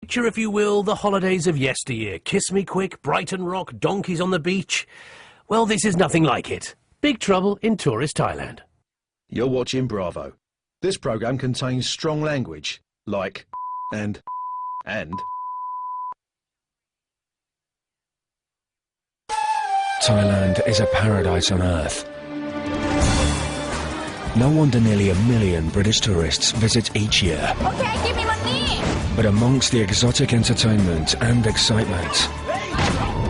Picture, if you will, the holidays of yesteryear. Kiss me quick, Brighton Rock, donkeys on the beach. Well, this is nothing like it. Big trouble in tourist Thailand. You're watching Bravo. This programme contains strong language, like and. Thailand is a paradise on earth. No wonder nearly 1 million British tourists visit each year. Okay, give me money! But amongst the exotic entertainment and excitement,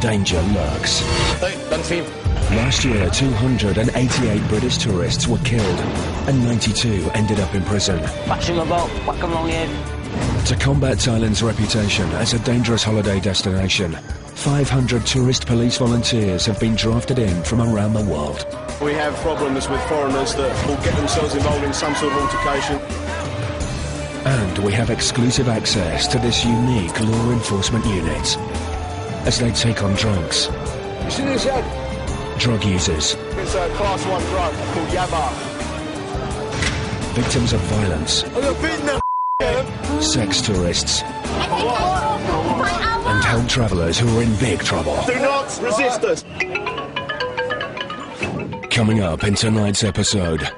danger lurks. Hey, don't film. Last year, 288 British tourists were killed and 92 ended up in prison. To combat Thailand's reputation as a dangerous holiday destination, 500 tourist police volunteers have been drafted in from around the world. We have problems with foreigners that will get themselves involved in some sort of altercation. And we have exclusive access to this unique law enforcement unit as they take on drugs, You see this head? drug users, It's a class 1 drug called Yaba. victims of violence, sex tourists, and held travellers who are in big trouble. Do not resist us. Coming up in tonight's episode,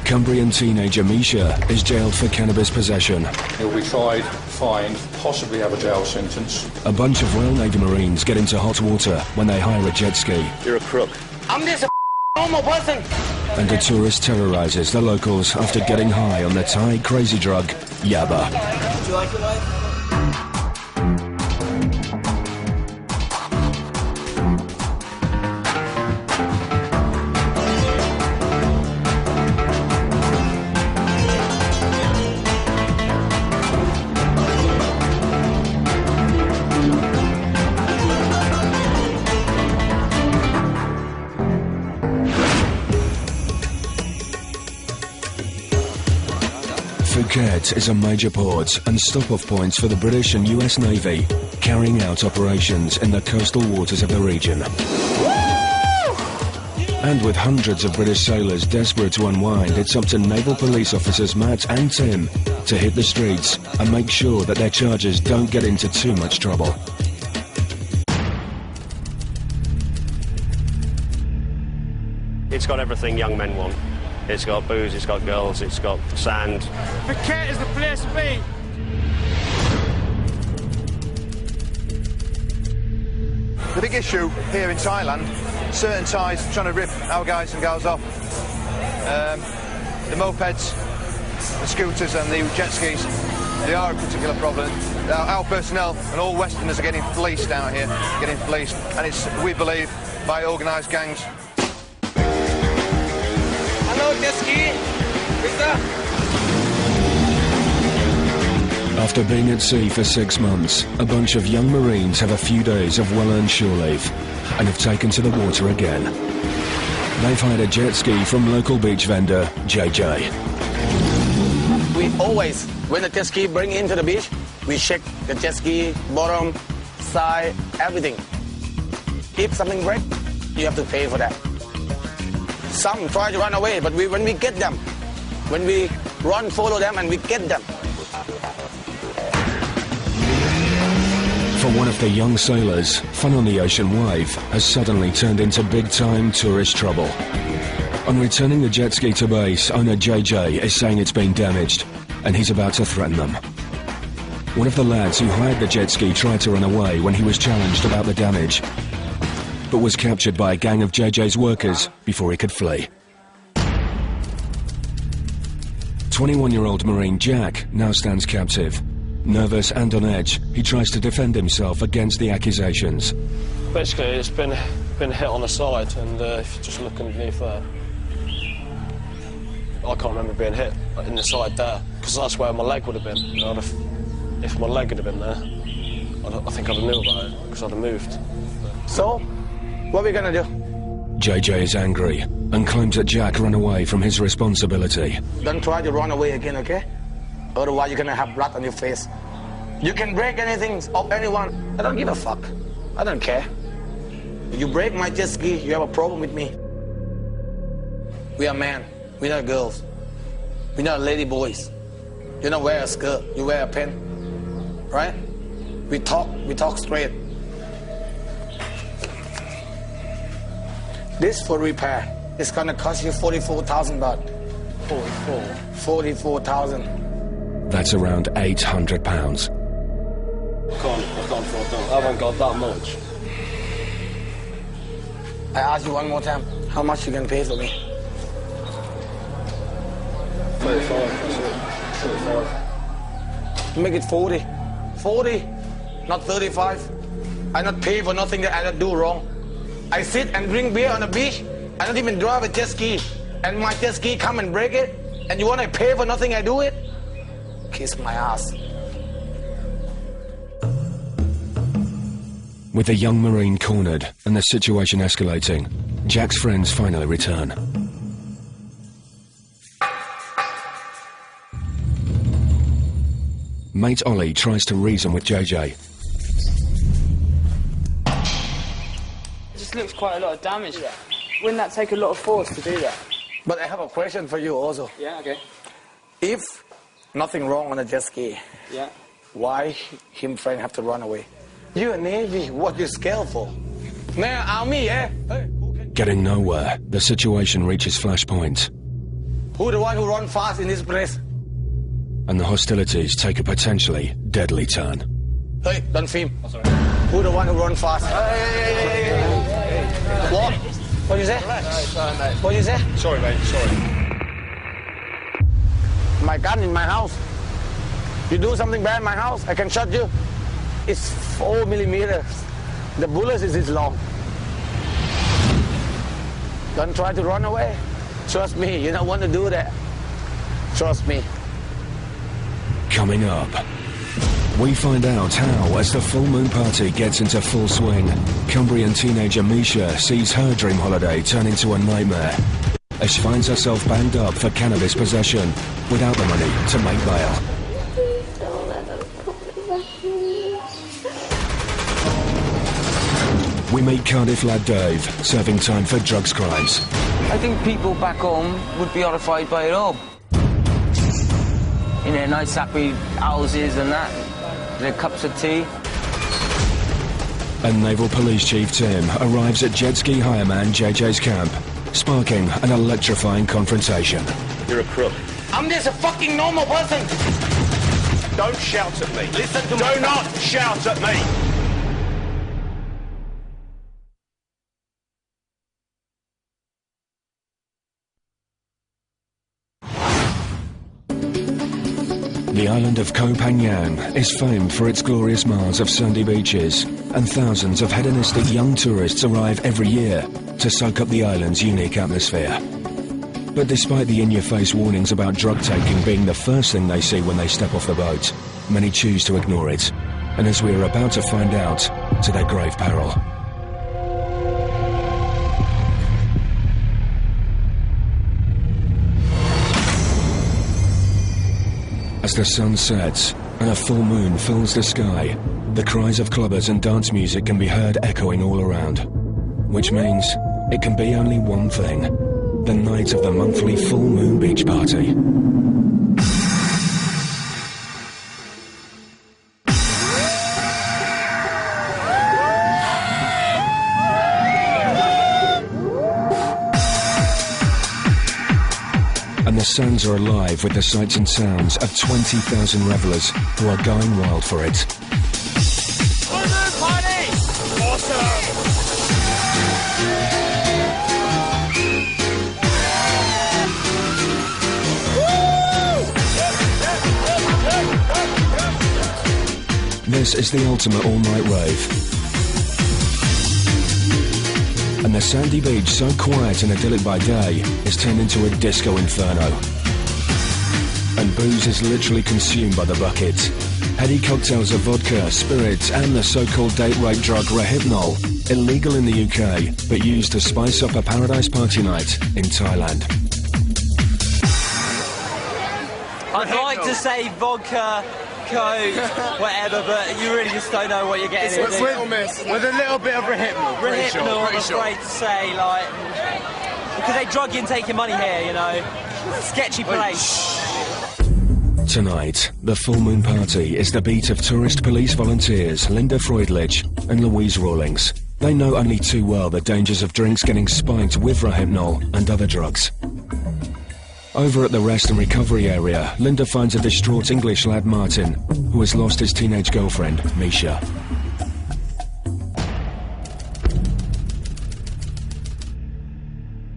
Cumbrian teenager Misha is jailed for cannabis possession. He'll be tried, fined, possibly have a jail sentence. A bunch of Royal Navy Marines get into hot water when they hire a jet ski. You're a crook. I'm just a normal person. And a tourist terrorises the locals after getting high on the Thai crazy drug, Yaba. Would you like a knife? Phuket is a major port and stop-off points for the British and US Navy, carrying out operations in the coastal waters of the region. And with hundreds of British sailors desperate to unwind, it's up to naval police officers Matt and Tim to hit the streets and make sure that their charges don't get into too much trouble. It's got everything young men want. It's got booze, it's got girls, it's got sand. Phuket is the place to be. The big issue here in Thailand, certain Thais trying to rip our guys and girls off. The mopeds, the scooters and the jet skis, they are a particular problem. Our personnel and all Westerners are getting fleeced out here, and it's, we believe, by organised gangs. Hello, jet ski. After being at sea for 6 months, a bunch of young Marines have a few days of well-earned shore leave and have taken to the water again. They've hired a jet ski from local beach vendor JJ. We always, when the jet ski bring into the beach, we check the jet ski, bottom, side, everything. If something breaks, you have to pay for that. Some try to run away, but when we get them, when we run, follow them, and we get them. For one of the young sailors, fun on the ocean wave has suddenly turned into big-time tourist trouble. On returning the jet ski to base, owner JJ is saying it's been damaged, and he's about to threaten them. One of the lads who hired the jet ski tried to run away when he was challenged about the damage, but was captured by a gang of JJ's workers before he could flee. 21-year-old Marine Jack now stands captive. Nervous and on edge, he tries to defend himself against the accusations. Basically, it's been hit on the side, and if you just look underneath there, I can't remember being hit in the side there, because that's where my leg would have been. You know, if my leg had been there, I think I'd have knew about it, because I'd have moved. So, what are we gonna do? JJ is angry and claims that Jack ran away from his responsibility. Don't try to run away again, okay? Otherwise, you're gonna have blood on your face. You can break anything of anyone. I don't give a fuck. I don't care. If you break my jet ski, you have a problem with me. We are men. We're not girls. We're not lady boys. You don't wear a skirt, you wear a pen, right? We talk straight. This for repair, it's gonna cost you 44,000 baht. 44,000. That's around £800. I can't afford that. I haven't got that much. I ask you one more time, how much you can pay for me? 35, that's it. 35. Make it 40. 40, not 35. I not pay for nothing that I not do wrong. I sit and drink beer on the beach. I don't even drive a jet ski. And my jet ski come and break it. And you want to pay for nothing I do it? Kiss my ass. With the young Marine cornered and the situation escalating, Jack's friends finally return. Mate Ollie tries to reason with JJ. It just looks quite a lot of damage there. Wouldn't that take a lot of force to do that? But I have a question for you also. Yeah, okay. If nothing wrong on the jet ski, Yeah. why him friend have to run away? You a Navy, what you scared for? Man, army, yeah? Hey, Getting nowhere, the situation reaches flashpoint, who the one who run fast in this place? and the hostilities take a potentially deadly turn. Hey, don't film. Oh, sorry. Who the one who run fast? Hey. What? What you say? What you say? Sorry, mate, sorry. My gun in my house. You do something bad in my house, I can shot you. It's 4 millimeters. The bullet is this long. Don't try to run away. Trust me, you don't want to do that. Trust me. Coming up, we find out how, as the full moon party gets into full swing, Cumbrian teenager Misha sees her dream holiday turn into a nightmare as she finds herself banged up for cannabis possession without the money to make bail. We meet Cardiff lad Dave, serving time for drugs crimes. I think people back home would be horrified by it all. You know, nice happy houses and that, their cups of tea. And Naval Police Chief Tim arrives at jet ski hireman JJ's camp, sparking an electrifying confrontation. You're a crook. I'm just a fucking normal person. Don't shout at me. Listen to me. Do not shout at me. The island of Koh Phangan is famed for its glorious miles of sandy beaches, and thousands of hedonistic young tourists arrive every year to soak up the island's unique atmosphere. But despite the in-your-face warnings about drug taking being the first thing they see when they step off the boat, many choose to ignore it, and as we are about to find out, to their grave peril. As the sun sets and a full moon fills the sky, the cries of clubbers and dance music can be heard echoing all around, which means it can be only one thing: the night of the monthly full moon beach party. And the sands are alive with the sights and sounds of 20,000 revellers who are going wild for it. This is the ultimate all-night rave. And the sandy beach, so quiet and idyllic by day, is turned into a disco inferno. And booze is literally consumed by the bucket. Heady cocktails of vodka, spirits, and the so-called date rape drug Rohypnol, illegal in the UK, but used to spice up a paradise party night in Thailand. I'd like to say vodka, Coke, whatever, but you really just don't know what you're getting into. With a little bit of Rohypnol. Rohypnol, I'm afraid to say, like, because they drug you and take your money here, you know. Sketchy place. Tonight, the full moon party is the beat of tourist police volunteers Linda Freudlich and Louise Rawlings. They know only too well the dangers of drinks getting spiked with rohypnol and other drugs. Over at the rest and recovery area, Linda finds a distraught English lad Martin, who has lost his teenage girlfriend, Misha.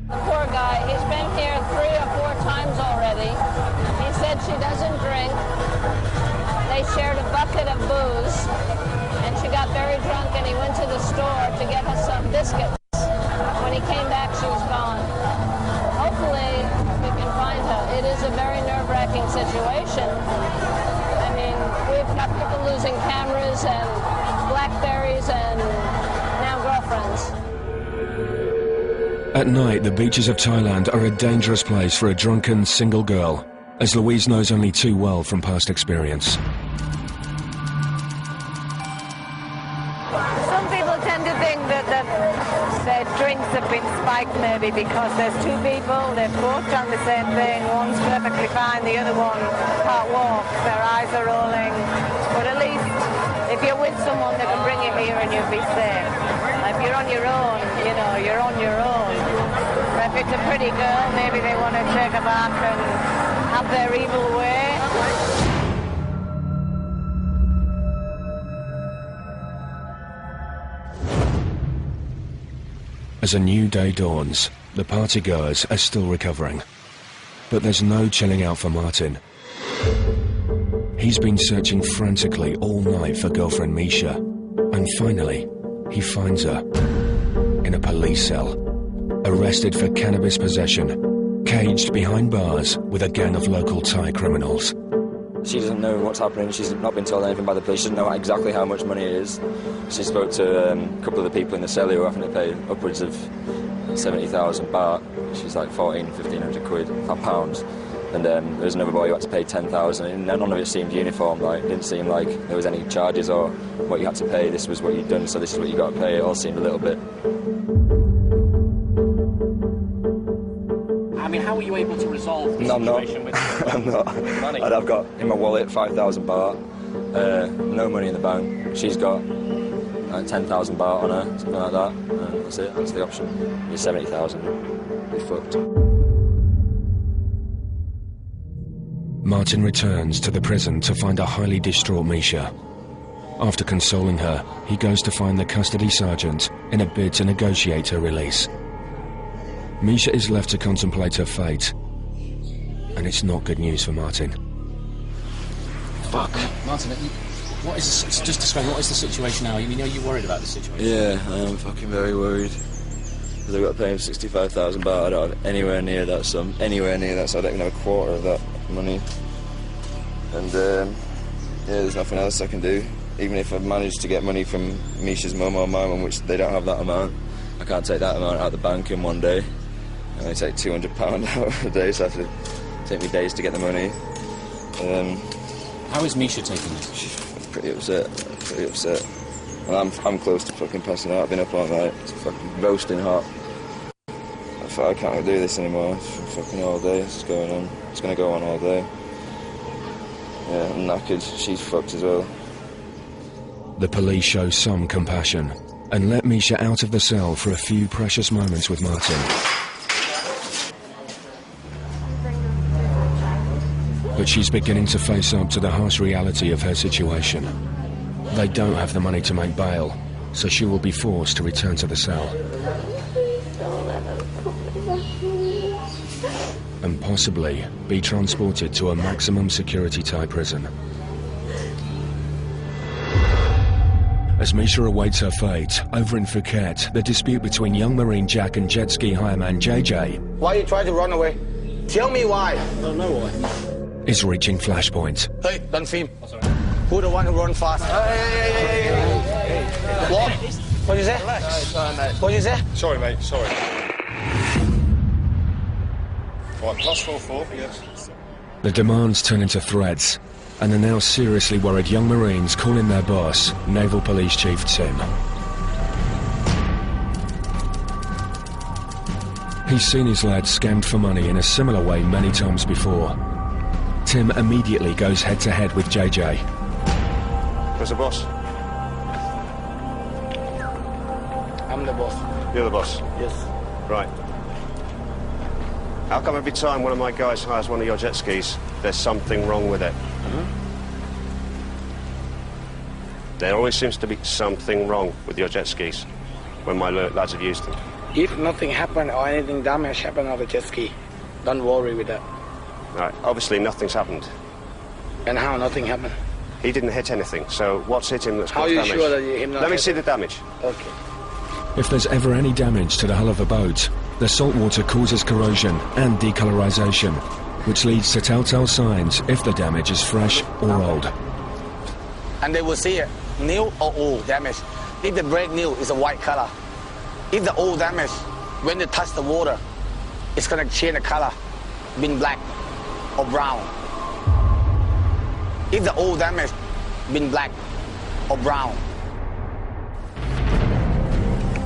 The poor guy, he's been here 3 or 4 times already. He said she doesn't drink. They shared a bucket of booze, and she got very drunk, and he went to the store to get her some biscuits. When he came back, she was gone. Hopefully, we can find her. It is a very nerve-wracking situation. I mean, we've got people losing cameras and Blackberries and now girlfriends. At night, the beaches of Thailand are a dangerous place for a drunken single girl, as Louise knows only too well from past experience. Some people tend to think that their drinks have been spiked maybe because there's 2 people, they've both done the same thing, one's perfectly fine, the other one can't walk, their eyes are rolling. But at least if you're with someone, they can bring you here and you'll be safe. If you're on your own, you know, you're on your own. But if it's a pretty girl, maybe they want to take her back and have their evil way. As a new day dawns, the partygoers are still recovering. But there's no chilling out for Martin. He's been searching frantically all night for girlfriend Misha, and finally, he finds her in a police cell, arrested for cannabis possession, caged behind bars with a gang of local Thai criminals. She doesn't know what's happening, she's not been told anything by the police, she doesn't know exactly how much money it is. She spoke to a couple of the people in the cell who were having to pay upwards of 70,000 baht, which is like 1,500 quid, pounds. And there was another boy who had to pay 10,000, and none of it seemed uniform, like, it didn't seem like there was any charges or what you had to pay, this was what you'd done, so this is what you got to pay, it all seemed a little bit. I mean, how were you able to resolve the situation with I'm not. money? I've got in my wallet 5,000 baht, no money in the bank. She's got like 10,000 baht on her, something like that. And that's it, that's the option. It's 70,000. We're fucked. Martin returns to the prison to find a highly distraught Misha. After consoling her, he goes to find the custody sergeant in a bid to negotiate her release. Misha is left to contemplate her fate, and it's not good news for Martin. Fuck. Martin, what is the, just explain, what is the situation now? You know you're worried about the situation? Yeah, I am fucking very worried. Because I've got to pay him 65,000 baht, I don't have anywhere near that sum. Anywhere near that, so I don't even have a quarter of that money. And, yeah, there's nothing else I can do. Even if I've managed to get money from Misha's mum or my mum, which they don't have that amount, I can't take that amount out of the bank in one day. I only take £200 out a day, so I have to take me days to get the money. How is Misha taking this? She's pretty upset, And I'm close to fucking passing out. I've been up all night. It's fucking roasting hot. I thought I can't do this anymore. It's fucking all day. This is going on. It's going to go on all day. Yeah, I'm knackered. She's fucked as well. The police show some compassion and let Misha out of the cell for a few precious moments with Martin. But she's beginning to face up to the harsh reality of her situation. They don't have the money to make bail, so she will be forced to return to the cell. And possibly be transported to a maximum security Thai prison. As Misha awaits her fate, over in Phuket, the dispute between young Marine Jack and jet ski hireman JJ... Why you try to run away? Tell me why. I don't know why. ...is reaching flashpoint. Hey, don't film. Who the one who run fast? Hey. What? What you say? Relax. What you say? Sorry, mate, sorry. Right, +44, yes. The demands turn into threats, and the now seriously worried young Marines call in their boss, Naval Police Chief Tim. He's seen his lads scammed for money in a similar way many times before. Tim immediately goes head-to-head with JJ. Where's the boss? I'm the boss. You're the boss? Yes. Right. How come every time one of my guys hires one of your jet skis, there's something wrong with it? There always seems to be something wrong with your jet skis when my lads have used them. If nothing happened or anything damage happened on the jet ski, don't worry with that. Right, obviously nothing's happened. And how nothing happened? He didn't hit anything, so what's hit him that's How caused are you damage? sure that him not Let me hit see it? the damage. Okay. If there's ever any damage to the hull of a boat, the salt water causes corrosion and decolorization, which leads to telltale signs if the damage is fresh or old. And they will see it, new or old damage. If the brand new is a white color, if the old damage, when they touch the water, it's gonna change the color, being black or brown. If the old damage, being black or brown.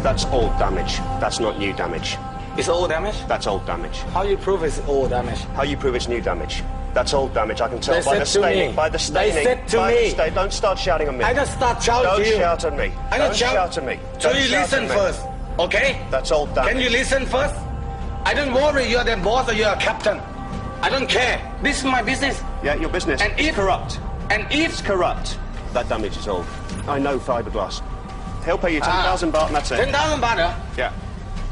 That's old damage. That's not new damage. It's old damage? That's old damage. How you prove it's old damage? How you prove it's new damage? That's old damage. I can tell They by the said to staining. me. By the staining. They said to by me. The don't start shouting at me. I don't start shouting Don't to you. shout at me. I don't don't shout at me. So Don't you shout listen at me. first, okay? That's old damage. Can you listen first? I don't worry you're the boss or you're a captain. I don't care. This is my business. Yeah, your business. And it's if corrupt. And if it's corrupt, that damage is old. I know fiberglass. He'll pay you 10,000 baht and that's it. 10,000 baht, huh? Yeah.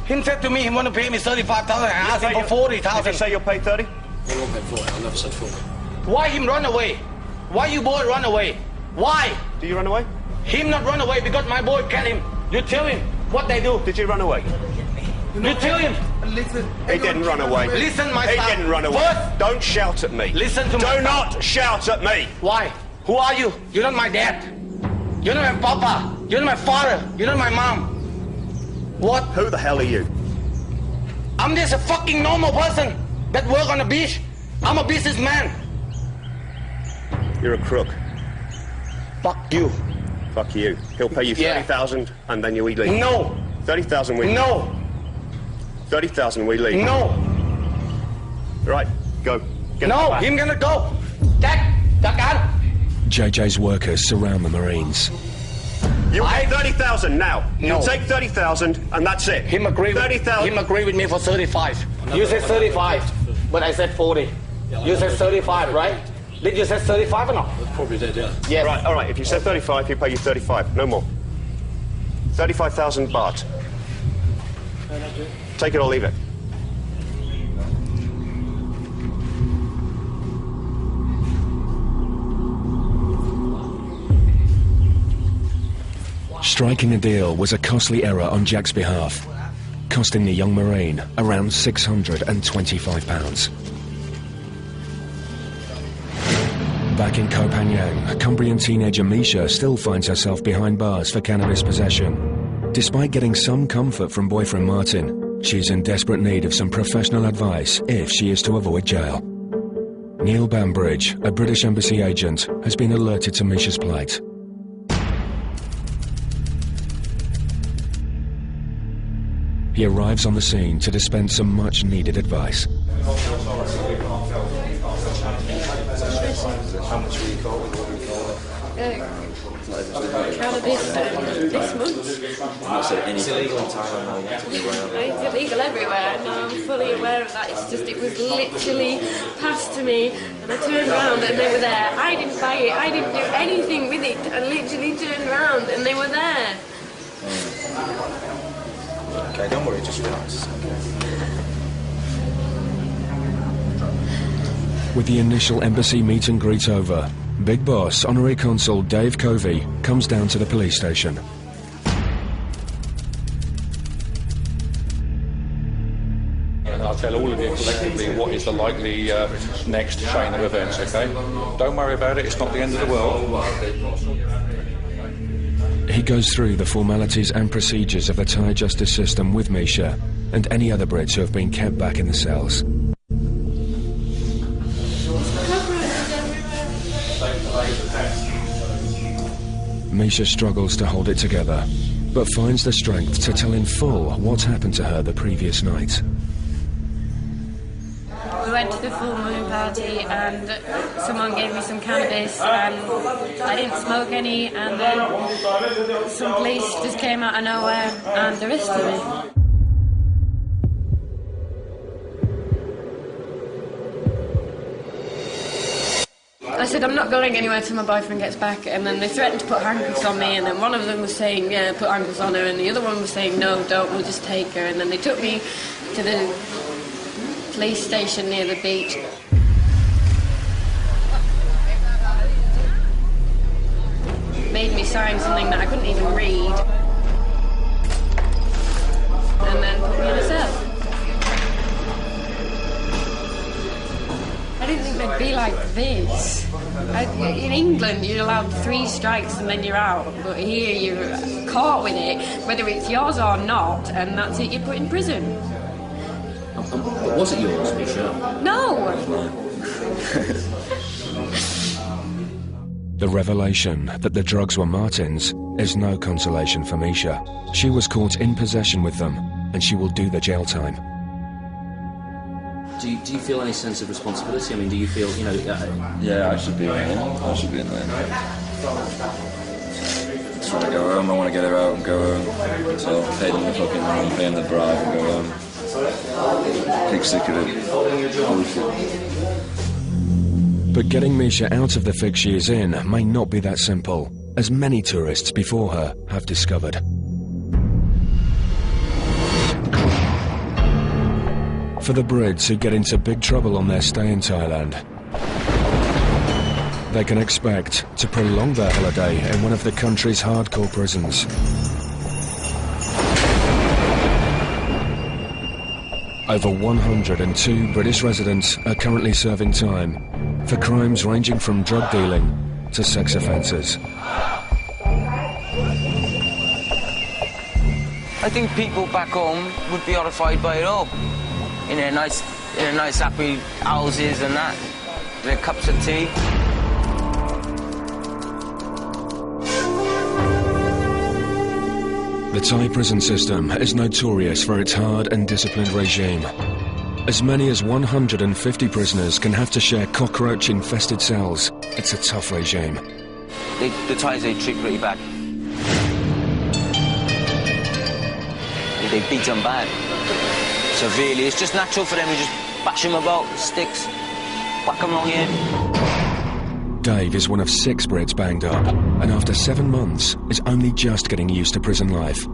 Him said to me he want to pay me 35,000. I asked him for 40,000. Did you say you'll pay 30? I won't pay 40. I never said 40. Why him run away? Why you boy run away? Why? Do you run away? Him not run away because my boy get him. You tell him what they do. Did you run away? You tell him. Listen. He didn't run away. Listen, my He son. didn't run away. First, don't shout at me. Listen to me. Do not shout at me. Why? Who are you? You're not my dad. You're not my papa. You're not my father. You're not my mom. What? Who the hell are you? I'm just a fucking normal person that work on the beach. I'm a businessman. You're a crook. Fuck you. Fuck you. He'll pay you 30,000 and then you leave. No. 30,000 we leave. No. 30,000 we leave. No. Right, go. Get No, back. him gonna go. Jack out. JJ's workers surround the Marines. You pay 30,000 now. No. You take 30,000 and that's it. Him agree 30,000. Him agree with me for 35. You said 35, but I said 40. You said 35, right? Did you say 35 or not? Probably did, yeah. Yes. Right, all right. If you said 35, he'll pay you 35. No more. 35,000 baht. Take it or leave it. Striking a deal was a costly error on Jack's behalf, costing the young Marine around £625. Back in Koh Phangan, Cumbrian teenager Misha still finds herself behind bars for cannabis possession. Despite getting some comfort from boyfriend Martin, she's in desperate need of some professional advice if she is to avoid jail. Neil Bambridge, a British Embassy agent, has been alerted to Misha's plight. He arrives on the scene to dispense some much-needed advice. How much were you called? What were you called? Cannabis this month. It's illegal in Thailand now, you have to be aware of it. It's illegal everywhere. No, I'm fully aware of that. It's just, it was literally passed to me, and I turned around and they were there. I didn't buy it. I didn't do anything with it. I literally turned around and they were there. Okay, don't worry, just relax. With the initial embassy meet and greet over, Big Boss Honorary Consul Dave Covey comes down to the police station. And I'll tell all of you collectively what is the likely next chain of events, okay? Don't worry about it, it's not the end of the world. He goes through the formalities and procedures of the Thai justice system with Misha and any other Brits who have been kept back in the cells. Misha struggles to hold it together, but finds the strength to tell in full what happened to her the previous night. went to the full moon party and someone gave me some cannabis and I didn't smoke any, and then some police just came out of nowhere and arrested me. I said, I'm not going anywhere till my boyfriend gets back, and then they threatened to put handcuffs on me, and then one of them was saying, yeah, put handcuffs on her, and the other one was saying, no, don't, we'll just take her, and then they took me to the police station near the beach. Made me sign something that I couldn't even read, and then put me in a cell. I didn't think they'd be like this. In England, you're allowed 3 strikes and then you're out. But here, you're caught with it, whether it's yours or not, and that's it, you're put in prison. But was it yours, Michelle? No! The revelation that the drugs were Martin's is no consolation for Misha. She was caught in possession with them, and she will do the jail time. Do you feel any sense of responsibility? I mean, do you feel, you know... Yeah, I should be in there. I should be in there. Just want to go home. I want to get her out and go home. So I'll pay them the fucking money, pay them the bribe and go home. Pig sick of it. Bullshit. But getting Misha out of the fix she is in may not be that simple, as many tourists before her have discovered. For the Brits who get into big trouble on their stay in Thailand, they can expect to prolong their holiday in one of the country's hardcore prisons. Over 102 British residents are currently serving time for crimes ranging from drug dealing to sex offences. I think people back home would be horrified by it all. In their nice happy houses and that, their cups of tea. The Thai prison system is notorious for its hard and disciplined regime. As many as 150 prisoners can have to share cockroach-infested cells. It's a tough regime. The Thais, they treat pretty bad. They beat them bad. Severely. It's just natural for them to just bash them about, sticks, whack them along here. Dave is one of 6 Brits banged up, and after 7 months is only just getting used to prison life.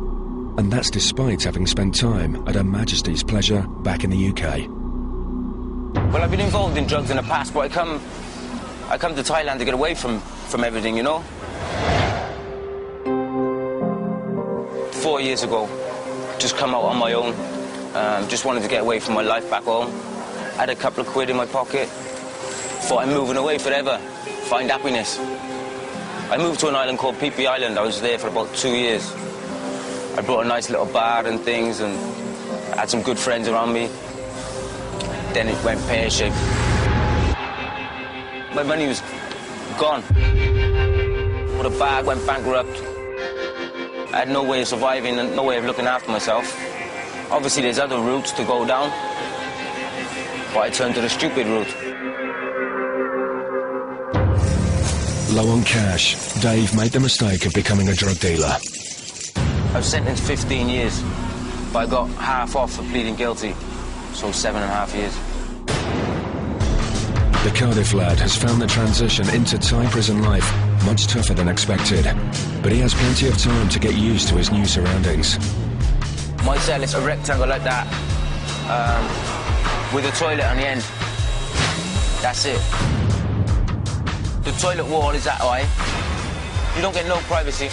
And that's despite having spent time at Her Majesty's pleasure back in the UK. Well, I've been involved in drugs in the past, but I come to Thailand to get away from everything, you know? 4 years ago, just come out on my own. Just wanted to get away from my life back home. Had a couple of quid in my pocket. Thought I'm moving away forever. Find happiness. I moved to an island called Phi Phi Island. I was there for about 2 years. I brought a nice little bar and things, and I had some good friends around me. Then it went pear-shaped. My money was gone. The bar went bankrupt. I had no way of surviving and no way of looking after myself. Obviously, there's other routes to go down, but I turned to the stupid route. Low on cash, Dave made the mistake of becoming a drug dealer. I was sentenced 15 years, but I got half off for pleading guilty, so 7.5 years. The Cardiff lad has found the transition into Thai prison life much tougher than expected, but he has plenty of time to get used to his new surroundings. My cell is a rectangle like that, with a toilet on the end. That's it. The toilet wall is that high. You don't get no privacy.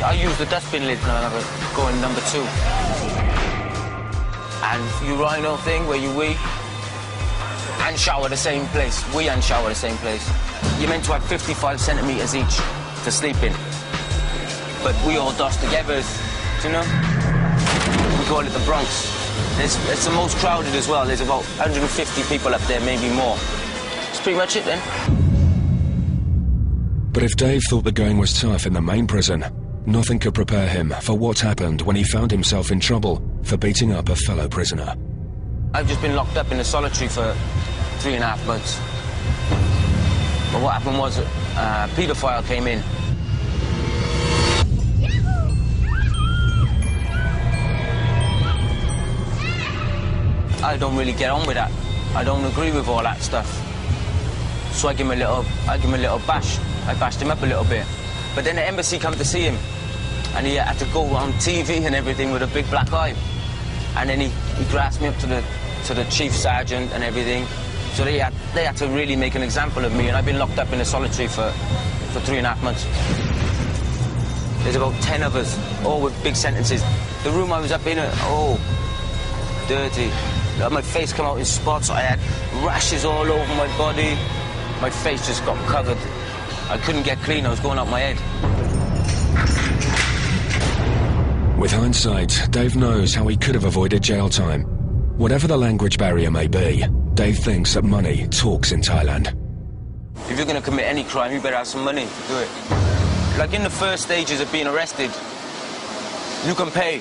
I use the dustbin lid now, going number 2. And urinal thing where you wee and shower the same place. Wee and shower the same place. You're meant to have 55 centimetres each to sleep in. But we all dust together, do you know? We call it the Bronx. It's the most crowded as well. There's about 150 people up there, maybe more. That's pretty much it then. But if Dave thought the going was tough in the main prison, nothing could prepare him for what happened when he found himself in trouble for beating up a fellow prisoner. I've just been locked up in a solitary for 3.5 months. But what happened was a paedophile came in. I don't really get on with that. I don't agree with all that stuff. So I give him a little bash. I bashed him up a little bit. But then the embassy come to see him, and he had to go on TV and everything with a big black eye. And then he grasped me up to the chief sergeant and everything. So they had to really make an example of me, and I've been locked up in a solitary for 3.5 months. There's about 10 of us, all with big sentences. The room I was up in, dirty. My face come out in spots. I had rashes all over my body. My face just got covered. I couldn't get clean. I was going out my head. With hindsight, Dave knows how he could have avoided jail time. Whatever the language barrier may be, Dave thinks that money talks in Thailand. If you're going to commit any crime, you better have some money to do it. Like in the first stages of being arrested, you can pay.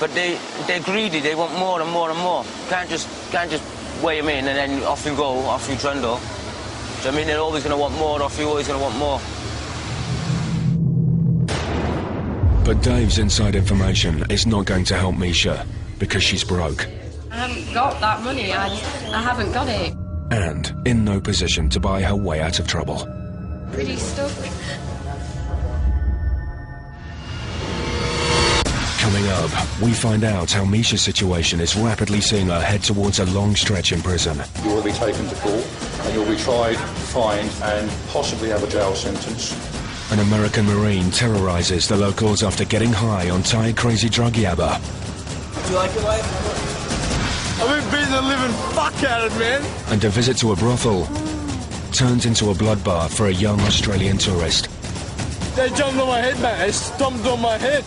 But they're greedy, they want more and more and more. Can't just weigh them in and then off you go, off you trundle. So I mean, they're always going to want more off you, always going to want more. But Dave's inside information is not going to help Misha, because she's broke. I haven't got that money, I haven't got it. And in no position to buy her way out of trouble. Pretty stuck. Coming up, we find out how Misha's situation is rapidly seeing her head towards a long stretch in prison. You will be taken to court and you'll be tried, fined and possibly have a jail sentence. An American Marine terrorizes the locals after getting high on Thai crazy drug yabba. Do you like your life? I've been beating the living fuck out of it, man. And a visit to a brothel turns into a bloodbath for a young Australian tourist. They jumped on my head, mate. They stomped on my head.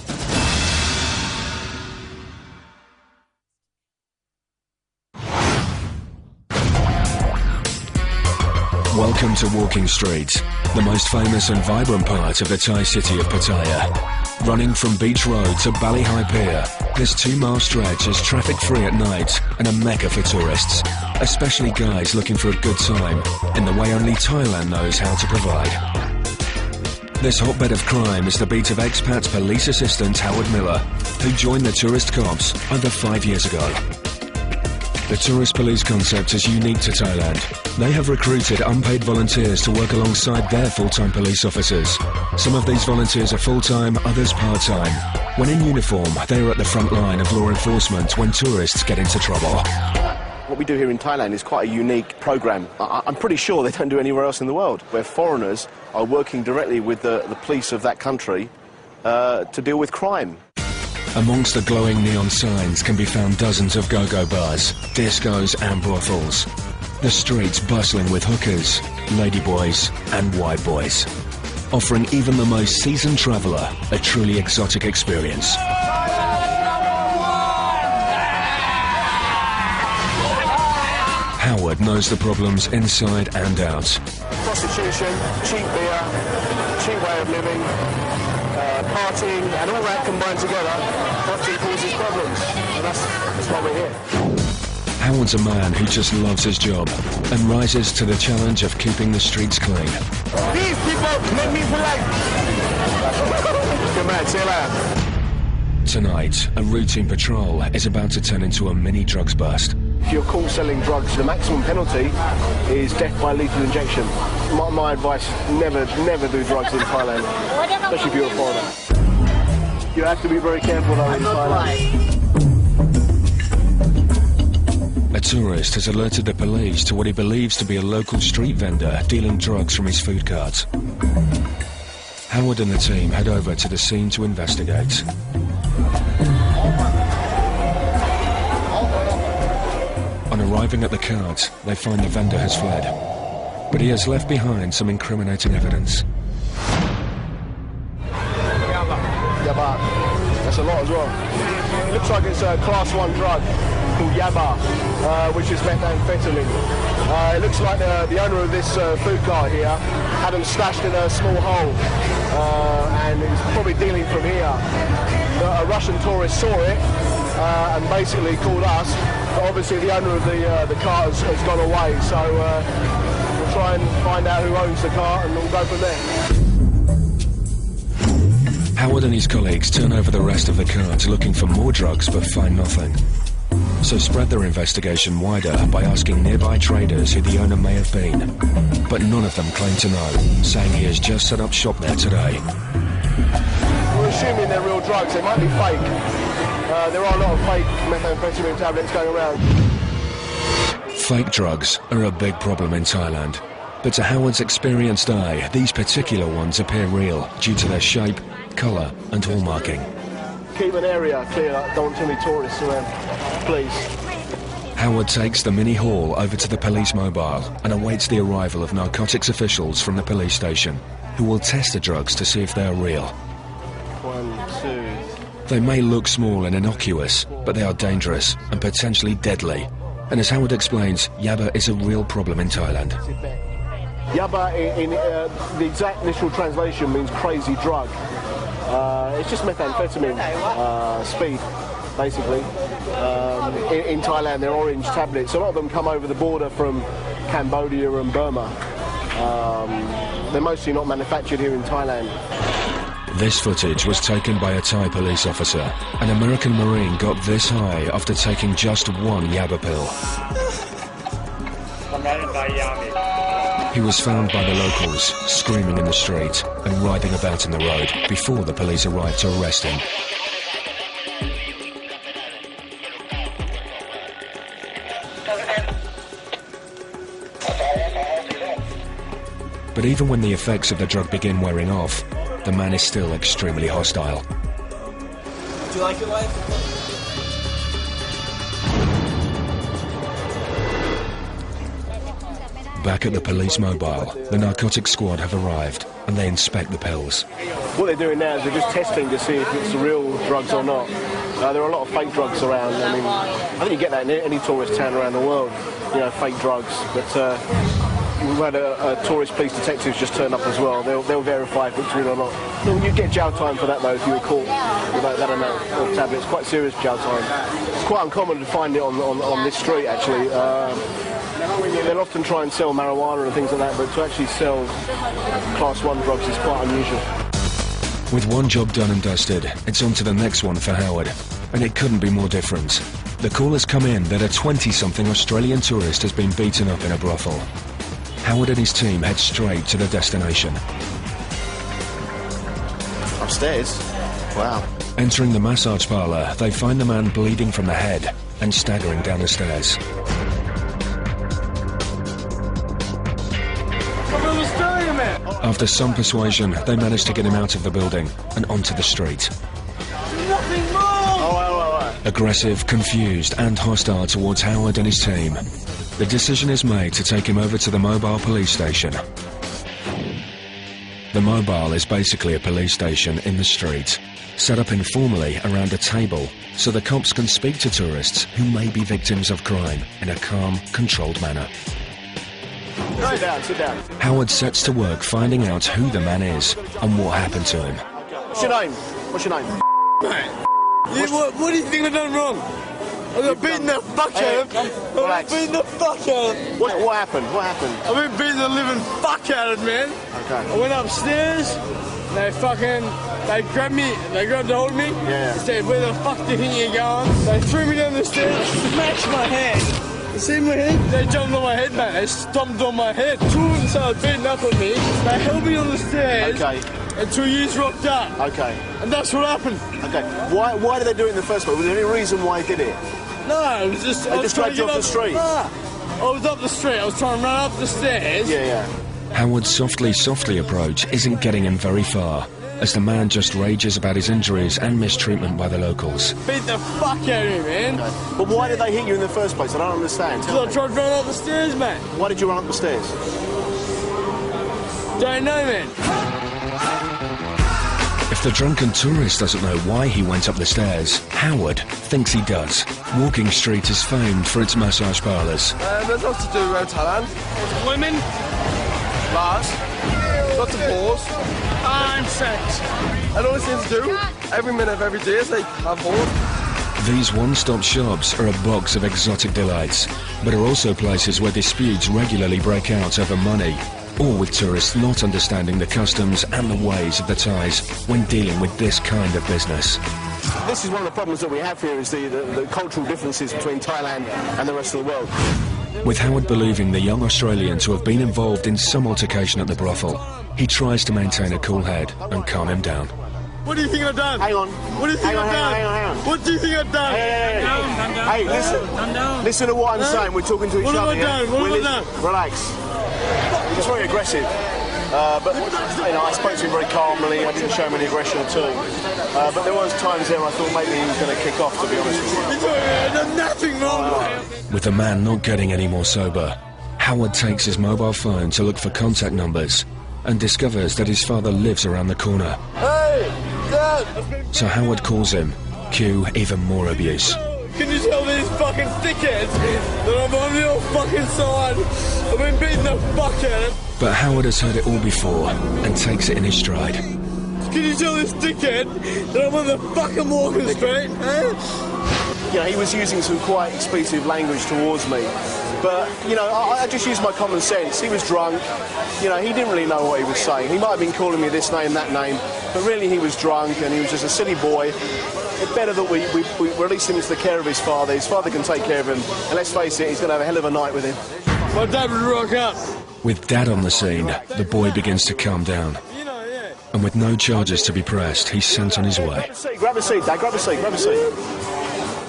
Welcome to Walking Street, the most famous and vibrant part of the Thai city of Pattaya. Running from Beach Road to Bali High Pier, this 2-mile stretch is traffic-free at night and a mecca for tourists, especially guys looking for a good time, in the way only Thailand knows how to provide. This hotbed of crime is the beat of expat police assistant Howard Miller, who joined the tourist cops over 5 years ago. The tourist police concept is unique to Thailand. They have recruited unpaid volunteers to work alongside their full-time police officers. Some of these volunteers are full-time, others part-time. When in uniform, they are at the front line of law enforcement when tourists get into trouble. What we do here in Thailand is quite a unique programme. I'm pretty sure they don't do anywhere else in the world, where foreigners are working directly with the police of that country to deal with crime. Amongst the glowing neon signs can be found dozens of go-go bars, discos and brothels. The streets bustling with hookers, ladyboys and white boys, offering even the most seasoned traveller a truly exotic experience. Howard knows the problems inside and out. Prostitution, cheap beer, cheap way of living, partying, and all that combined together often causes problems. And that's why we're here. Howard's a man who just loves his job and rises to the challenge of keeping the streets clean. These people make me feel like... Good man, see you later. Tonight, a routine patrol is about to turn into a mini drugs bust. If you're caught selling drugs, the maximum penalty is death by lethal injection. My advice, never do drugs in Thailand, especially if you're a foreigner. You have to be very careful though in Thailand. A tourist has alerted the police to what he believes to be a local street vendor dealing drugs from his food cart. Howard and the team head over to the scene to investigate. On arriving at the cart, they find the vendor has fled, but he has left behind some incriminating evidence. Yabba, that's a lot as well. It looks like it's a class 1 drug called yabba, which is methamphetamine. It looks like the owner of this food cart here had them stashed in a small hole, and is probably dealing from here. A Russian tourist saw it and basically called us But obviously the owner of the cart has gone away, so we'll try and find out who owns the cart and we'll go from there. Howard and his colleagues turn over the rest of the cart looking for more drugs but find nothing. So spread their investigation wider by asking nearby traders who the owner may have been. But none of them claim to know, saying he has just set up shop there today. We're assuming they're real drugs, they might be fake. There are a lot of fake methamphetamine tablets going around. Fake drugs are a big problem in Thailand. But to Howard's experienced eye, these particular ones appear real due to their shape, colour and hallmarking. Keep an area clear, don't want too many tourists around, please. Howard takes the mini haul over to the police mobile and awaits the arrival of narcotics officials from the police station, who will test the drugs to see if they are real. 1, 2... They may look small and innocuous, but they are dangerous and potentially deadly. And as Howard explains, yaba is a real problem in Thailand. Yaba, in the exact literal translation, means crazy drug. It's just methamphetamine speed, basically. In Thailand, they're orange tablets. A lot of them come over the border from Cambodia and Burma. They're mostly not manufactured here in Thailand. This footage was taken by a Thai police officer. An American Marine got this high after taking just one yaba pill. He was found by the locals, screaming in the street and writhing about in the road before the police arrived to arrest him. But even when the effects of the drug begin wearing off, the man is still extremely hostile. Do you like your life? Back at the police mobile, the narcotics squad have arrived and they inspect the pills. What they're doing now is they're just testing to see if it's real drugs or not. There are a lot of fake drugs around. I mean, I think you get that in any tourist town around the world, you know, fake drugs. But we've had a tourist police detectives just turn up as well. They'll verify if it's real or not. You get jail time for that though if you were caught with that amount of tablets. Quite serious jail time. It's quite uncommon to find it on this street actually. They'll often try and sell marijuana and things like that, but to actually sell class 1 drugs is quite unusual. With one job done and dusted, it's on to the next one for Howard. And it couldn't be more different. The call has come in that a 20-something Australian tourist has been beaten up in a brothel. Howard and his team head straight to the destination. Upstairs? Wow. Entering the massage parlour, they find the man bleeding from the head and staggering down the stairs. After some persuasion, they manage to get him out of the building and onto the street. Nothing more! Aggressive, confused and hostile towards Howard and his team, the decision is made to take him over to the mobile police station. The mobile is basically a police station in the street, set up informally around a table so the cops can speak to tourists who may be victims of crime in a calm, controlled manner. Sit down, sit down. Howard sets to work finding out who the man is and what happened to him. What's your name? What's your name? What do you think I've done wrong? I got beaten the fuck out of him. I got beaten the fuck out of him. What happened? What happened? I've been beating the living fuck out of him, man. Okay. I went upstairs, they grabbed me, they grabbed hold of me. Yeah. They said, where the fuck do you think you're going? They threw me down the stairs, smashed my head. You see my head? They jumped on my head, mate. They stomped on my head. 2 of them started beating up on me. They held me on the stairs. Okay. Until you rocked up. Okay. And that's what happened. Okay. Why did they do it in the first place? Was there any reason why they did it? No, it was just... They just dragged you off the street? Nah. I was up the street. I was trying to run up the stairs. Yeah. Howard's softly approach isn't getting him very far, as the man just rages about his injuries and mistreatment by the locals. Beat the fuck out of me, man. Okay. But why did they hit you in the first place? I don't understand. Because I tried to run up the stairs, man. Why did you run up the stairs? Don't know, man. If the drunken tourist doesn't know why he went up the stairs, Howard thinks he does. Walking Street is famed for its massage parlours. There's lots to do around Thailand. Lots of women, bars, lots of whores, and sex. And all they seem to do, every minute of every day, is they have whores. These one-stop shops are a box of exotic delights, but are also places where disputes regularly break out over money, or with tourists not understanding the customs and the ways of the Thais when dealing with this kind of business. This is one of the problems that we have here, is the cultural differences between Thailand and the rest of the world. With Howard believing the young Australian to have been involved in some altercation at the brothel, he tries to maintain a cool head and calm him down. What do you think I've done? Hang on. What do you think I've done? Hang on. What do you think I've done? Hey, listen to what I'm saying. We're talking to each other. What have I done? Relax. He's very aggressive. But you know, I spoke to him very calmly. I didn't show him any aggression at all. But there was times there I thought maybe he was going to kick off, to be honest with you. I've done nothing wrong. With the man not getting any more sober, Howard takes his mobile phone to look for contact numbers and discovers that his father lives around the corner. Hey, Dad! So Howard calls him, cue even more abuse. Can you tell these fucking dickheads that I'm on your fucking side? I've been beating the fuck out of them. But Howard has heard it all before and takes it in his stride. Can you tell this dickhead that I'm on the fucking walking straight, eh? You know, he was using some quite expletive language towards me. But, you know, I just used my common sense. He was drunk. You know, he didn't really know what he was saying. He might have been calling me this name, that name, but really he was drunk and he was just a silly boy. It's better that we release him into the care of his father. His father can take care of him. And let's face it, he's going to have a hell of a night with him. My dad would rock up. With Dad on the scene, the boy begins to calm down. And with no charges to be pressed, he's sent on his way. Grab a seat, Dad. Grab a seat.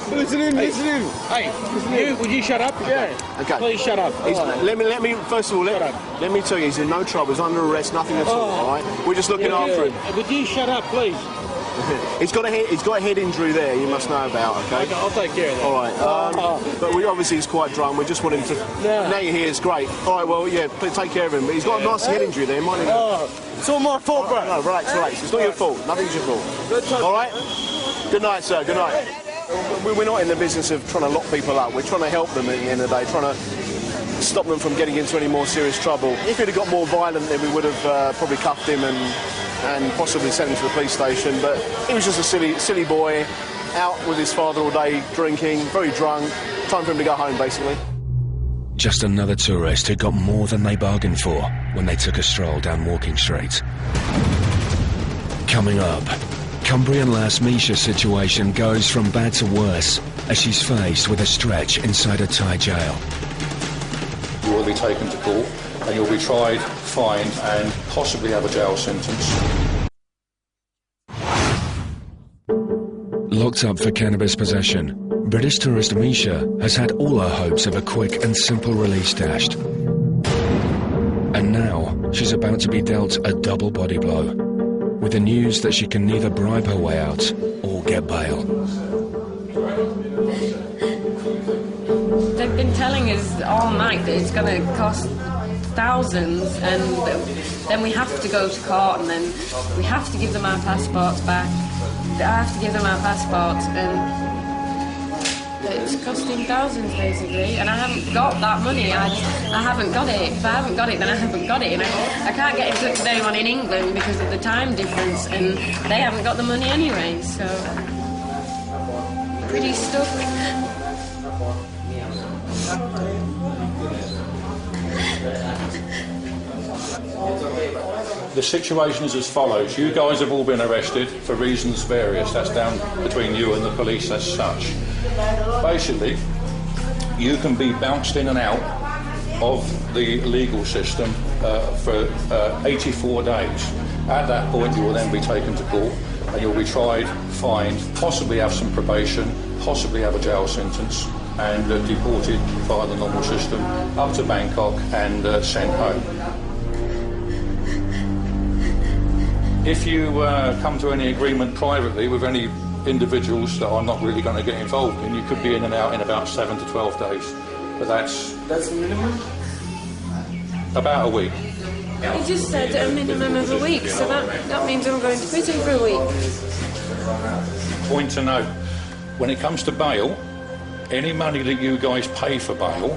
Listen in. Hey, would you shut up? Yeah. Okay. Please shut up. Let me first of all, let me tell you, he's in no trouble. He's under arrest, nothing at all right? We're just looking after him. Would you shut up, please? He's got a head injury there, you must know about, okay? I'll take care of that. All right. But we obviously he's quite drunk. We just want him to... Now you're here, it's great. All right, well, yeah, please take care of him. But he's got a nice head injury there, mind you. It's all my fault, bro. No, relax. It's not your fault. Nothing's your fault. All right? Good night, sir. Good night. We're not in the business of trying to lock people up. We're trying to help them at the end of the day, trying to stop them from getting into any more serious trouble. If he'd have got more violent, then we would have probably cuffed him and possibly sent him to the police station. But he was just a silly boy, out with his father all day, drinking, very drunk. Time for him to go home, basically. Just another tourist who got more than they bargained for when they took a stroll down Walking Street. Coming up, Cumbrian lass Misha's situation goes from bad to worse as she's faced with a stretch inside a Thai jail. You will be taken to court and you'll be tried, fined and possibly have a jail sentence. Locked up for cannabis possession, British tourist Misha has had all her hopes of a quick and simple release dashed. And now she's about to be dealt a double body blow, with the news that she can neither bribe her way out or get bail. They've been telling us all night that it's going to cost thousands, and then we have to go to court, and then we have to give them our passports back. I have to give them our passports, and it's costing thousands basically, and I haven't got that money. I haven't got it. If I haven't got it, then I haven't got it, and I can't get in touch with anyone in England because of the time difference, and they haven't got the money anyway, so pretty stuck. The situation is as follows. You guys have all been arrested for reasons various. That's down between you and the police as such. Basically, you can be bounced in and out of the legal system for 84 days. At that point, you will then be taken to court and you'll be tried, fined, possibly have some probation, possibly have a jail sentence, and deported via the normal system up to Bangkok and sent home. If you come to any agreement privately with any individuals that I'm not really going to get involved in, you could be in and out in about 7 to 12 days. But that's minimum? About a week. You just said a minimum of a week, so that means I'm going to prison for a week. Point to note, when it comes to bail, any money that you guys pay for bail,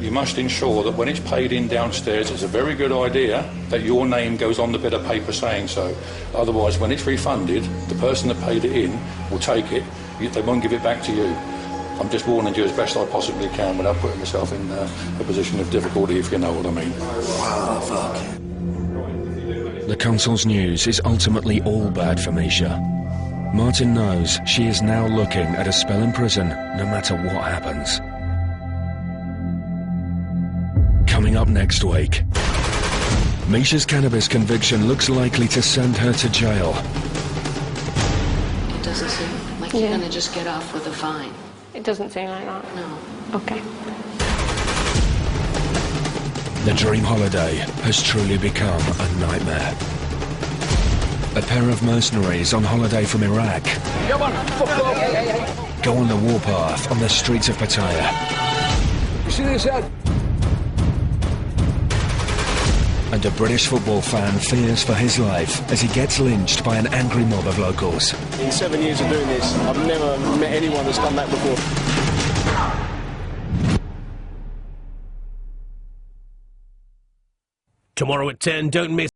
you must ensure that when it's paid in downstairs, it's a very good idea that your name goes on the bit of paper saying so. Otherwise, when it's refunded, the person that paid it in will take it they won't give it back to you. I'm just warning you as best I possibly can without putting myself in a position of difficulty, if you know what I mean. Wow, fuck. The consul's news is ultimately all bad for Misha. Martin knows she is now looking at a spell in prison, no matter what happens. Coming up next week, Misha's cannabis conviction looks likely to send her to jail. It doesn't seem like you're going to just get off with a fine. It doesn't seem like that. No. Okay. The dream holiday has truly become a nightmare. A pair of mercenaries on holiday from Iraq go on the warpath on the streets of Pattaya. You see this ad? And a British football fan fears for his life as he gets lynched by an angry mob of locals. In 7 years of doing this, I've never met anyone that's done that before. Tomorrow at 10, don't miss